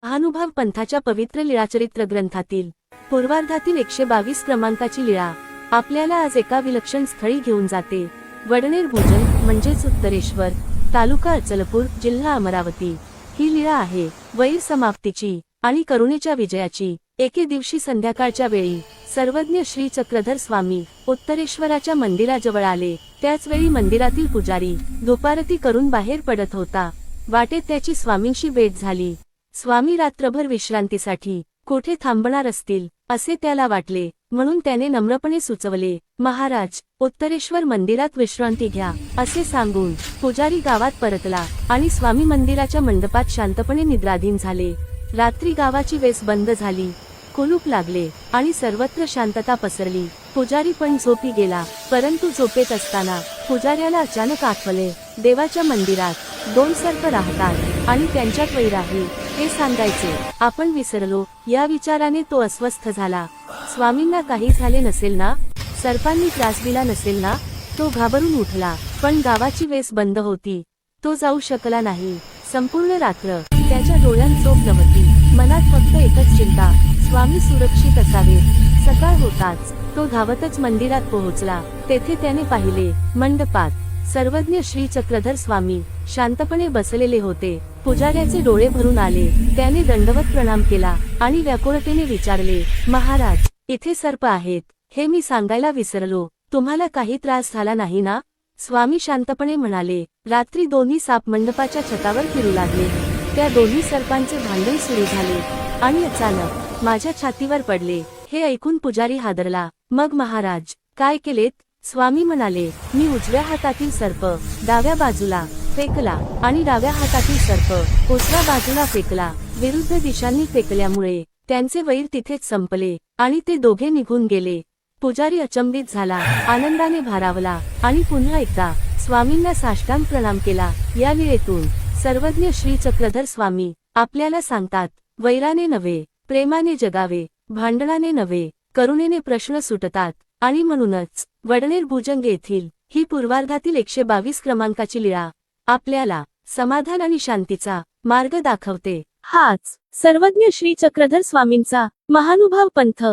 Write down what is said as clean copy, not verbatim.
महानुभाव पंथाच्या पवित्र लीळाचरित्र ग्रंथातील पूर्वार्धातील 122 क्रमांकाची लीळा आपल्याला आज एका विलक्षण स्थळी घेऊन जाते। वडनेर भोजन म्हणजेच उत्तरेश्वर, तालुका अचलपूर, जिल्हा अमरावती। ही लीळा आहे वैर समाप्तीची आणि करुणेच्या विजयाची। एके दिवशी संध्याकाळच्या वेळी सर्वज्ञ श्री चक्रधर स्वामी उत्तरेश्वराच्या मंदिराजवळ आले। त्याच वेळी मंदिरातील पुजारी धूपारती करून बाहेर पडत होता। वाटेत त्याची स्वामींशी भेट झाली। स्वामी रात्रभर विश्रांतीसाठी कोठे थांबणार असतील असे त्याला वाटले, म्हणून त्याने नम्रपणे सुचवले, महाराज, उत्तरेश्वर मंदिरात विश्रांती घ्या असे सांगून पुजारी गावात परतला आणि स्वामी मंदिराच्या मंडपात शांतपणे निद्राधीन झाले। रात्री गावाची वेस बंद झाली, कुलूप लागले आणि सर्वत्र शांतता पसरली। पुजारी पण झोपी गेला, परंतु झोपेत असताना पुजाऱ्याला अचानक आठवले, देवाच्या मंदिरात 2 सर्प राहतात आणि त्यांच्यात वैर आहे हे सांगायचे आपण विसरलो। या विचाराने तो अस्वस्थ झाला। स्वामींना काही झाले नसेल ना, सर्पांनी त्रास दिला नसेल ना? तो घाबरून उठला, पण गावाची वेस बंद होती, तो जाऊ शकला नाही। संपूर्ण रात्र त्याच्या डोळ्यांत झोप नव्हती, मनात फक्त एकच चिंता, स्वामी सुरक्षित असावेत। सकाळ होताच तो धावतच मंदिरात पोहोचला। तेथे त्याने पाहिले, मंडपात सर्वज्ञ श्री चक्रधर स्वामी शांतपणे बसलेले होते। पुजाऱ्याचे डोळे भरून आले, त्याने दंडवत प्रणाम केला आणि व्याकुळतेने विचारले, महाराज, इथे सर्प आहेत हे मी सांगायला विसरलो, तुम्हाला काही त्रास झाला नाही ना? स्वामी शांतपणे म्हणाले, रात्री दोन्ही साप मंडपाच्या छतावर फिरू लागले, त्या दोन्ही सर्पांचे भांडण सुरू झाले आणि अचानक माझ्या छातीवर पडले। हे ऐकून पुजारी हादरला। मग महाराज काय केलेत? स्वामी म्हणाले, मी उजव्या हातातील सर्प डाव्या बाजूला फेकला आणि डाव्या हातातील सर्प उजव्या बाजूला फेकला। विरुद्ध दिशांनी फेकल्यामुळे त्यांचे वैर तिथेच संपले आणि ते दोघे निघून गेले। पुजारी अचंबित झाला, आनंदाने भारावला आणि पुन्हा एकदा स्वामींना साष्टांग प्रणाम केला। या लीळेतून सर्वज्ञ श्री चक्रधर स्वामी आपल्याला सांगतात, वैराने नव्हे प्रेमाने जगावे, भांडणाने नव्हे करुणेने प्रश्न सुटतात। आणि म्हणूनच वडनेर भुजंग येथील ही पूर्वार्धातील 122 क्रमांकाची लीळा आपल्याला समाधान आणि शांतीचा मार्ग दाखवते। हाच सर्वज्ञ श्री चक्रधर स्वामींचा महानुभाव पंथ।